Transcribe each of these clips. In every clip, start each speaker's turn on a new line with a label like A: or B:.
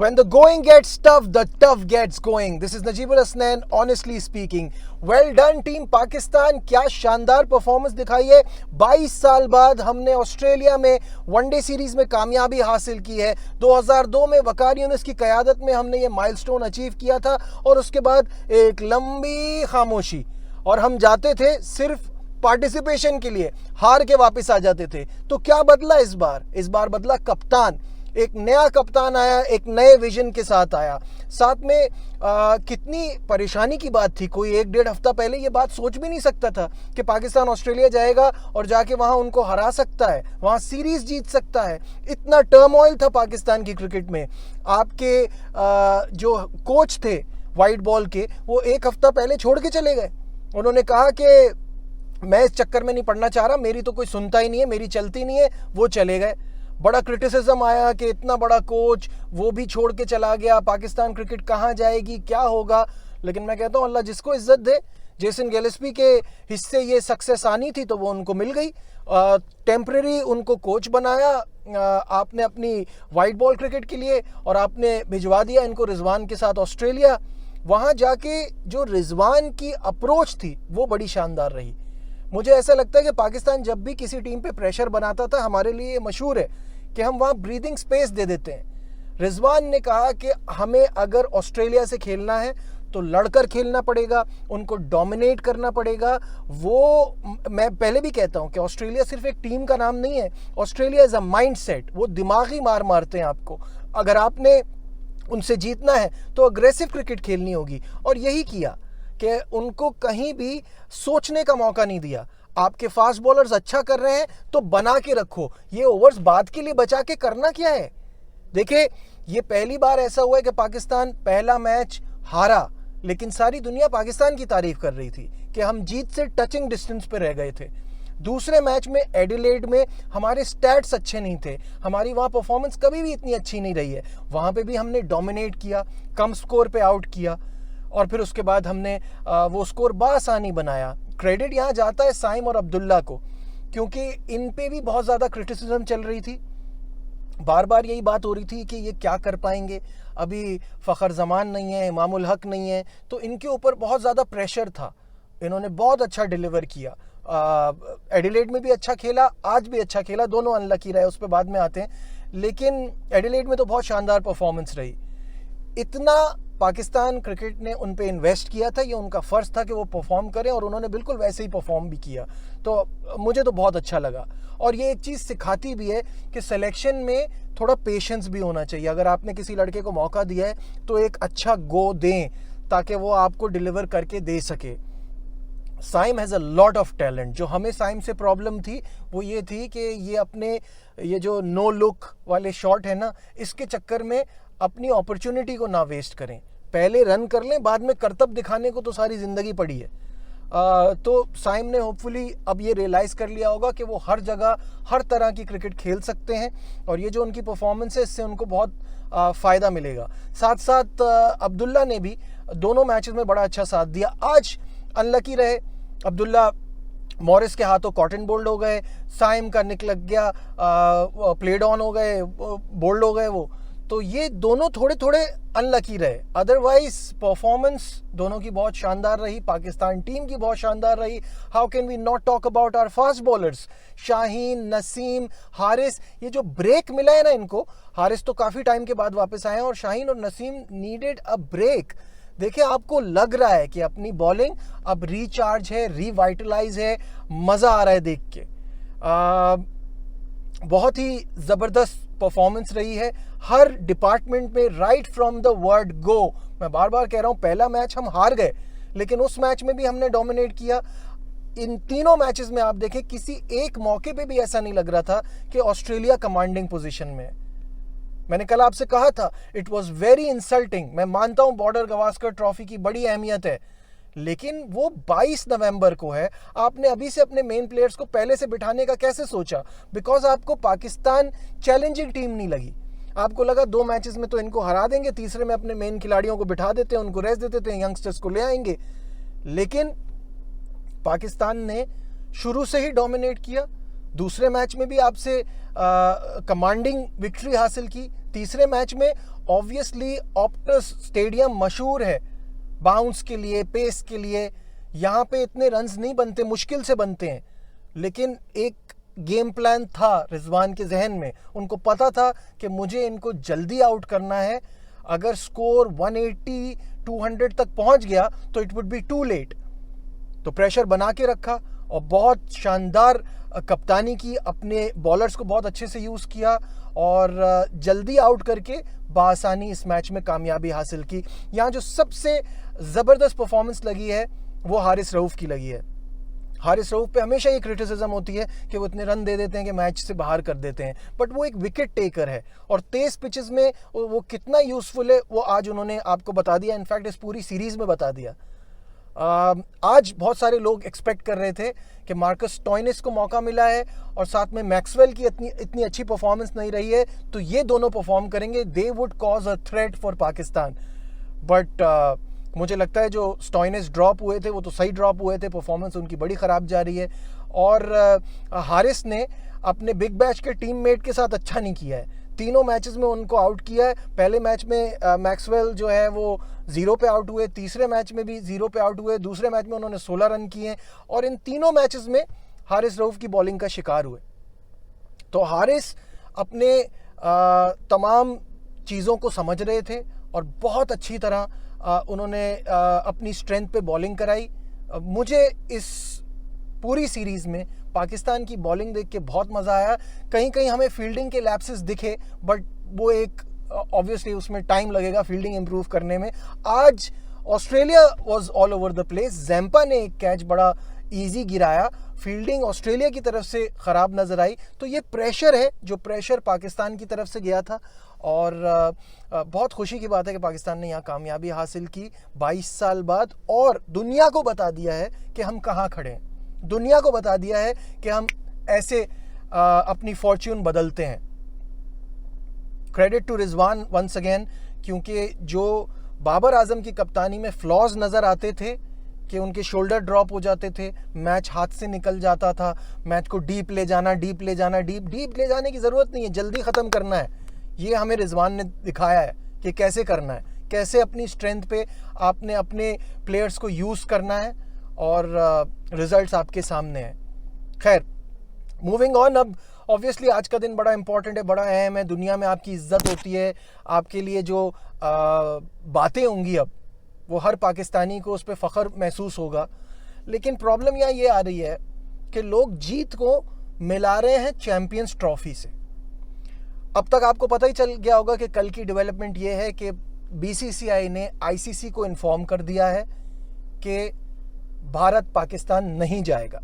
A: When the going gets tough, the tough gets going. This is Najibul Hasnain, honestly speaking. Well done team Pakistan, क्या शानदार performance दिखाई है। 22 साल बाद हमने ऑस्ट्रेलिया में वनडे सीरीज में कामयाबी हासिल की है। 2002 में वकार यूनिस की क़यादत में हमने ये माइलस्टोन अचीव किया था और उसके बाद एक लंबी खामोशी, और हम जाते थे सिर्फ पार्टिसिपेशन के लिए, हार के वापस आ जाते थे। तो क्या बदला इस बार? इस बार बदला कप्तान। एक नया कप्तान आया, एक नए विजन के साथ आया। साथ में कितनी परेशानी की बात थी, कोई 1-1.5 हफ्ता पहले ये बात सोच भी नहीं सकता था कि पाकिस्तान ऑस्ट्रेलिया जाएगा और जाके वहां उनको हरा सकता है, वहां सीरीज जीत सकता है। इतना टर्मोइल था पाकिस्तान की क्रिकेट में। आपके जो कोच थे वाइट बॉल के, वो 1 हफ्ता पहले छोड़ के चले गए। उन्होंने कहा कि मैं इस चक्कर में नहीं पड़ना चाह रहा, मेरी तो कोई सुनता ही नहीं है, मेरी चलती नहीं है। वो चले गए। बड़ा क्रिटिसिज्म आया कि इतना बड़ा कोच वो भी छोड़ के चला गया, पाकिस्तान क्रिकेट कहाँ जाएगी, क्या होगा। लेकिन मैं कहता हूँ अल्लाह जिसको इज्जत दे। जेसन गिलेस्पी के हिस्से ये सक्सेस आनी थी तो वो उनको मिल गई। टेम्परेरी उनको कोच बनाया आपने अपनी वाइट बॉल क्रिकेट के लिए, और आपने भिजवा दिया इनको रिजवान के साथ ऑस्ट्रेलिया। वहाँ जाके जो रिजवान की अप्रोच थी वो बड़ी शानदार रही। मुझे ऐसा लगता है कि पाकिस्तान जब भी किसी टीम पे प्रेशर बनाता था, हमारे लिए मशहूर है कि हम वहाँ ब्रीदिंग स्पेस दे देते हैं। रिजवान ने कहा कि हमें अगर ऑस्ट्रेलिया से खेलना है तो लड़कर खेलना पड़ेगा, उनको डोमिनेट करना पड़ेगा। वो मैं पहले भी कहता हूँ कि ऑस्ट्रेलिया सिर्फ एक टीम का नाम नहीं है, Australia is a mind set. वो दिमागी मार मारते हैं आपको। अगर आपने उनसे जीतना है तो अग्रेसिव क्रिकेट खेलनी होगी, और यही किया कि उनको कहीं भी सोचने का मौका नहीं दिया। आपके फास्ट बॉलर्स अच्छा कर रहे हैं तो बना के रखो, ये ओवर्स बाद के लिए बचा के करना क्या है। देखिए, ये पहली बार ऐसा हुआ है कि पाकिस्तान पहला मैच हारा, लेकिन सारी दुनिया पाकिस्तान की तारीफ कर रही थी कि हम जीत से टचिंग डिस्टेंस पे रह गए थे। दूसरे मैच में एडिलेड में हमारे स्टैट्स अच्छे नहीं थे, हमारी वहाँ परफॉर्मेंस कभी भी इतनी अच्छी नहीं रही है। वहाँ पे भी हमने डोमिनेट किया, कम स्कोर पे आउट किया, और फिर उसके बाद हमने वो स्कोर बासानी बनाया। क्रेडिट यहाँ जाता है साइम और अब्दुल्ला को, क्योंकि इन पे भी बहुत ज़्यादा क्रिटिसिज्म चल रही थी। बार बार यही बात हो रही थी कि ये क्या कर पाएंगे, अभी फ़खर जमान नहीं है, इमामुल हक नहीं है, तो इनके ऊपर बहुत ज़्यादा प्रेशर था। इन्होंने बहुत अच्छा डिलीवर किया। एडिलेड में भी अच्छा खेला, आज भी अच्छा खेला, दोनों अनलकी रहे, उस पर बाद में आते हैं। लेकिन एडिलेड में तो बहुत शानदार परफॉर्मेंस रही। इतना पाकिस्तान क्रिकेट ने उन पे इन्वेस्ट किया था, ये उनका फ़र्ज़ था कि वो परफॉर्म करें, और उन्होंने बिल्कुल वैसे ही परफॉर्म भी किया। तो मुझे तो बहुत अच्छा लगा। और ये एक चीज़ सिखाती भी है कि सिलेक्शन में थोड़ा पेशेंस भी होना चाहिए। अगर आपने किसी लड़के को मौका दिया है तो एक अच्छा गो दें ताकि वो आपको डिलीवर करके दे सके। Saim has a lot of talent. जो हमें साइम से प्रॉब्लम थी वो ये थी कि ये अपने ये जो नो लुक वाले शॉट है ना, इसके चक्कर में अपनी अपॉर्चुनिटी को ना वेस्ट करें। पहले रन कर लें, बाद में करतब दिखाने को तो सारी ज़िंदगी पड़ी है। तो साइम ने होपफुली अब ये रियलाइज़ कर लिया होगा कि वो हर जगह हर तरह की क्रिकेट खेल सकते हैं, और ये जो उनकी परफॉर्मेंस है इससे उनको बहुत फ़ायदा मिलेगा। साथ साथ अब्दुल्ला ने भी दोनों मैचेस में बड़ा अच्छा साथ दिया। आज अनलकी रहे अब्दुल्ला, मॉरिस के हाथों कॉटन बोल्ड हो गए, साइम का निक लग गया, प्लेड ऑन हो गए, बोल्ड हो गए वो। तो ये दोनों थोड़े थोड़े अनलकी रहे। अदरवाइज परफॉर्मेंस दोनों की बहुत शानदार रही, पाकिस्तान टीम की बहुत शानदार रही। How can we not talk about our fast bowlers, Shaheen, Naseem, Haris. ये जो ब्रेक मिला है ना इनको, हारिस तो काफ़ी टाइम के बाद वापस आए हैं, और शाहीन और नसीम नीडेड अ ब्रेक। देखिए, आपको लग रहा है कि अपनी बॉलिंग अब रिचार्ज है, रिवाइटलाइज है, मज़ा आ रहा है देख के। बहुत ही ज़बरदस्त परफॉर्मेंस रही है हर डिपार्टमेंट में, right from the word go. मैं बार बार कह रहा हूँ, पहला मैच हम हार गए, लेकिन उस मैच में भी हमने डोमिनेट किया। इन तीनों मैचेस में आप देखें, किसी एक मौके पे भी ऐसा नहीं लग रहा था कि ऑस्ट्रेलिया कमांडिंग पोजीशन में है। मैंने कल आपसे कहा था, इट वॉज वेरी इंसल्टिंग। मैं मानता हूँ बॉर्डर गवास्कर ट्रॉफी की बड़ी अहमियत है, लेकिन वो 22 नवंबर को है। आपने अभी से अपने मेन प्लेयर्स को पहले से बिठाने का कैसे सोचा? बिकॉज आपको पाकिस्तान चैलेंजिंग टीम नहीं लगी। आपको लगा 2 मैचेस में तो इनको हरा देंगे, तीसरे में अपने मेन खिलाड़ियों को बिठा देते हैं, उनको रेस्ट दे देते हैं, यंगस्टर्स को ले आएंगे। लेकिन पाकिस्तान ने शुरू से ही डोमिनेट किया। दूसरे मैच में भी आपसे कमांडिंग विक्ट्री हासिल की, तीसरे मैच में ऑब्वियसली ऑप्टस स्टेडियम मशहूर है बाउंस के लिए, पेस के लिए। यहाँ पे इतने रन्स नहीं बनते, मुश्किल से बनते हैं, लेकिन एक गेम प्लान था रिजवान के जहन में। उनको पता था कि मुझे इनको जल्दी आउट करना है। अगर स्कोर 180 200 तक पहुंच गया तो it would be too late. तो प्रेशर बना के रखा और बहुत शानदार कप्तानी की, अपने बॉलर्स को बहुत अच्छे से यूज़ किया और जल्दी आउट करके बासानी इस मैच में कामयाबी हासिल की। यहाँ जो सबसे ज़बरदस्त परफॉर्मेंस लगी है वो हारिस रऊफ़ की लगी है। हारिस रऊफ़ पे हमेशा ये क्रिटिसिज्म होती है कि वो इतने रन दे देते हैं कि मैच से बाहर कर देते हैं, बट वो एक विकेट टेकर है और तेज़ पिचेस में वो कितना यूज़फुल है वो आज उन्होंने आपको बता दिया। इनफैक्ट इस पूरी सीरीज़ में बता दिया। आज बहुत सारे लोग एक्सपेक्ट कर रहे थे कि मार्कस स्टोइनिस को मौका मिला है और साथ में मैक्सवेल की इतनी अच्छी परफॉर्मेंस नहीं रही है, तो ये दोनों परफॉर्म करेंगे, they would cause a threat for Pakistan. But मुझे लगता है जो स्टोइनिस ड्रॉप हुए थे वो तो सही ड्रॉप हुए थे, परफॉर्मेंस उनकी बड़ी ख़राब जा रही है। और हारिस ने अपने बिग बैश के टीममेट के साथ अच्छा नहीं किया है, तीनों मैचेस में उनको आउट किया है। पहले मैच में मैक्सवेल जो है वो 0 पे आउट हुए, तीसरे मैच में भी 0 पे आउट हुए, दूसरे मैच में उन्होंने 16 रन किए और इन तीनों मैचेस में हारिस रऊफ़ की बॉलिंग का शिकार हुए। तो हारिस अपने तमाम चीज़ों को समझ रहे थे और बहुत अच्छी तरह उन्होंने अपनी स्ट्रेंथ पे बॉलिंग कराई। मुझे इस पूरी सीरीज़ में पाकिस्तान की बॉलिंग देख के बहुत मज़ा आया। कहीं कहीं हमें फील्डिंग के लैप्सेस दिखे, बट वो एक ऑब्वियसली उसमें टाइम लगेगा फील्डिंग इंप्रूव करने में। आज Australia was all over the place. Zampa ने एक कैच बड़ा इजी गिराया, फील्डिंग ऑस्ट्रेलिया की तरफ से ख़राब नज़र आई। तो ये प्रेशर है जो प्रेशर पाकिस्तान की तरफ से गया था और बहुत खुशी की बात है कि पाकिस्तान ने यहाँ कामयाबी हासिल की 22 साल बाद और दुनिया को बता दिया है कि हम कहाँ खड़े हैं। दुनिया को बता दिया है कि हम ऐसे अपनी फॉर्च्यून बदलते हैं। Credit to Rizwan once again, क्योंकि जो बाबर आजम की कप्तानी में फ्लॉज नज़र आते थे कि उनके शोल्डर ड्रॉप हो जाते थे, मैच हाथ से निकल जाता था, मैच को डीप ले जाना, डीप ले जाने की ज़रूरत नहीं है, जल्दी ख़त्म करना है। ये हमें रिजवान ने दिखाया है कि कैसे करना है, कैसे अपनी स्ट्रेंथ पे आपने अपने प्लेयर्स को यूज़ करना है और रिजल्ट्स आपके सामने हैं। खैर, मूविंग ऑन। अब ऑब्वियसली आज का दिन बड़ा इंपॉर्टेंट है, बड़ा अहम है, दुनिया में आपकी इज्जत होती है, आपके लिए जो बातें होंगी अब वो हर पाकिस्तानी को उस पर फ़ख्र महसूस होगा। लेकिन प्रॉब्लम यहाँ ये आ रही है कि लोग जीत को मिला रहे हैं चैम्पियंस ट्रॉफी से। अब तक आपको पता ही चल गया होगा कि कल की डेवलपमेंट ये है कि बीसीसीआई ने आईसीसी को इन्फॉर्म कर दिया है कि भारत पाकिस्तान नहीं जाएगा।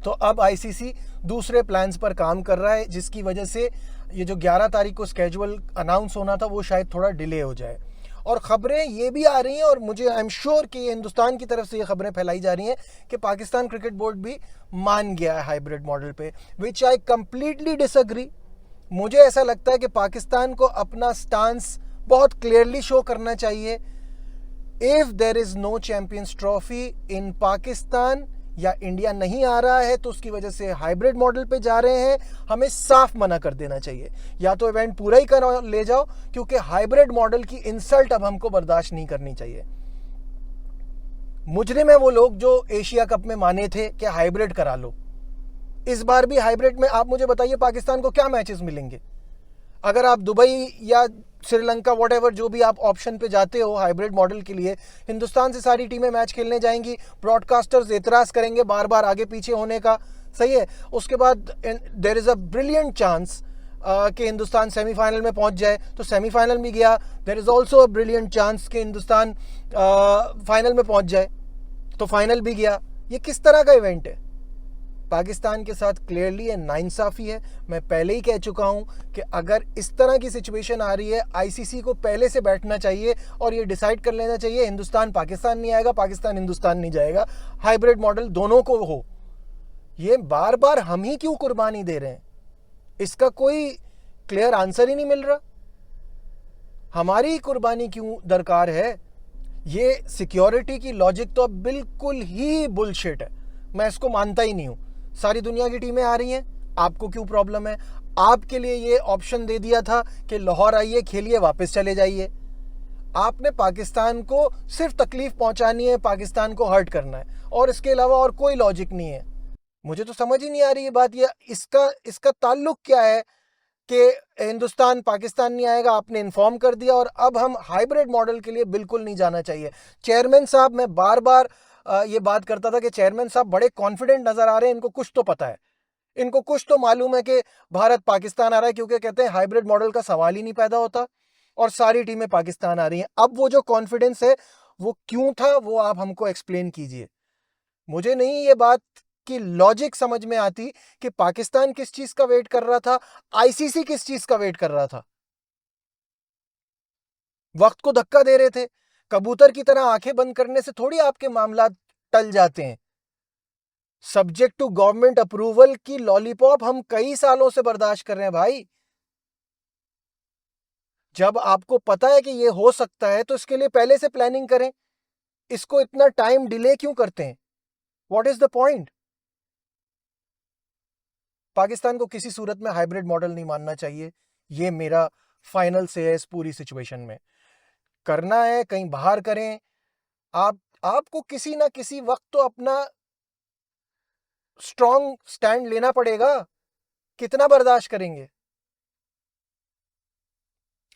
A: तो अब आईसीसी दूसरे प्लान्स पर काम कर रहा है, जिसकी वजह से ये जो 11 तारीख को स्केजुअल अनाउंस होना था वो शायद थोड़ा डिले हो जाए। और ख़बरें ये भी आ रही हैं और मुझे आई एम श्योर कि हिंदुस्तान की तरफ से ये ख़बरें फैलाई जा रही हैं कि पाकिस्तान क्रिकेट बोर्ड भी मान गया है हाइब्रिड मॉडल पे, विच आई कंप्लीटली डिसएग्री। मुझे ऐसा लगता है कि पाकिस्तान को अपना स्टांस बहुत क्लियरली शो करना चाहिए। If there is no champions trophy in Pakistan या इंडिया नहीं आ रहा है तो उसकी वजह से हाइब्रिड मॉडल पे जा रहे हैं, हमें साफ मना कर देना चाहिए। या तो इवेंट पूरा ही कर ले जाओ, क्योंकि हाइब्रिड मॉडल की इंसल्ट अब हमको बर्दाश्त नहीं करनी चाहिए। मुजरिम है वो लोग जो एशिया कप में माने थे कि हाइब्रिड करा लो। इस बार भी हाइब्रिड में आप मुझे बताइए पाकिस्तान को क्या मैचेस मिलेंगे? अगर आप दुबई या श्रीलंका व्हाटएवर जो भी आप ऑप्शन पे जाते हो हाइब्रिड मॉडल के लिए, हिंदुस्तान से सारी टीमें मैच खेलने जाएंगी, ब्रॉडकास्टर्स एतराज़ करेंगे बार बार आगे पीछे होने का, सही है। उसके बाद there is a brilliant chance कि हिंदुस्तान सेमीफाइनल में पहुंच जाए, तो सेमीफाइनल भी गया। There is also a brilliant chance कि हिंदुस्तान फाइनल में पहुंच जाए, तो फाइनल भी गया। ये किस तरह का इवेंट है? पाकिस्तान के साथ क्लियरली ये नाइंसाफ़ी है। मैं पहले ही कह चुका हूं कि अगर इस तरह की सिचुएशन आ रही है, आईसीसी को पहले से बैठना चाहिए और ये डिसाइड कर लेना चाहिए हिंदुस्तान पाकिस्तान नहीं आएगा, पाकिस्तान हिंदुस्तान नहीं जाएगा, हाइब्रिड मॉडल दोनों को हो। ये बार बार हम ही क्यों कुर्बानी दे रहे हैं? इसका कोई क्लियर आंसर ही नहीं मिल रहा। हमारी कुर्बानी क्यों दरकार है? ये सिक्योरिटी की लॉजिक तो अब बिल्कुल ही बुलशिट है, मैं इसको मानता ही नहीं हूं। सारी दुनिया की टीमें आ रही हैं, आपको क्यों प्रॉब्लम है? आपके लिए ये ऑप्शन दे दिया था कि लाहौर आइए, खेलिए, वापस चले जाइए। आपने पाकिस्तान को सिर्फ तकलीफ पहुंचानी है, पाकिस्तान को हर्ट करना है, और इसके अलावा और कोई लॉजिक नहीं है। मुझे तो समझ ही नहीं आ रही ये बात, ये इसका इसका ताल्लुक क्या है कि हिंदुस्तान पाकिस्तान नहीं आएगा, आपने इन्फॉर्म कर दिया, और अब हम हाइब्रिड मॉडल के लिए बिल्कुल नहीं जाना चाहिए। चेयरमैन साहब, मैं बार बार ये बात करता था कि चेयरमैन साहब बड़े कॉन्फिडेंट नजर आ रहे हैं, इनको कुछ तो पता है, इनको कुछ तो मालूम है कि भारत पाकिस्तान आ रहा है, क्योंकि कहते हैं हाइब्रिड मॉडल का सवाल ही नहीं पैदा होता और सारी टीमें पाकिस्तान आ रही हैं। अब वो जो कॉन्फिडेंस है वो क्यों था, वो आप हमको एक्सप्लेन कीजिए। मुझे नहीं ये बात की लॉजिक समझ में आती कि पाकिस्तान किस चीज का वेट कर रहा था, आईसीसी किस चीज का वेट कर रहा था। वक्त को धक्का दे रहे थे। कबूतर की तरह आंखें बंद करने से थोड़ी आपके मामला टल जाते हैं। सब्जेक्ट टू गवर्नमेंट अप्रूवल की लॉलीपॉप हम कई सालों से बर्दाश्त कर रहे हैं भाई। जब आपको पता है कि ये हो सकता है तो इसके लिए पहले से प्लानिंग करें। इसको इतना टाइम डिले क्यों करते हैं? What is the point? Pakistan को किसी सूरत में हाइब्रिड मॉडल नहीं मानना चाहिए। ये मेरा फाइनल से है इस पूरी सिचुएशन में। करना है कहीं बाहर करें। आपको किसी ना किसी वक्त तो अपना स्ट्रॉन्ग स्टैंड लेना पड़ेगा। कितना बर्दाश्त करेंगे?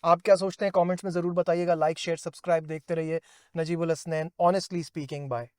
A: आप क्या सोचते हैं कमेंट्स में जरूर बताइएगा। लाइक शेयर सब्सक्राइब देखते रहिए Najibul Hasnain honestly speaking. Bye.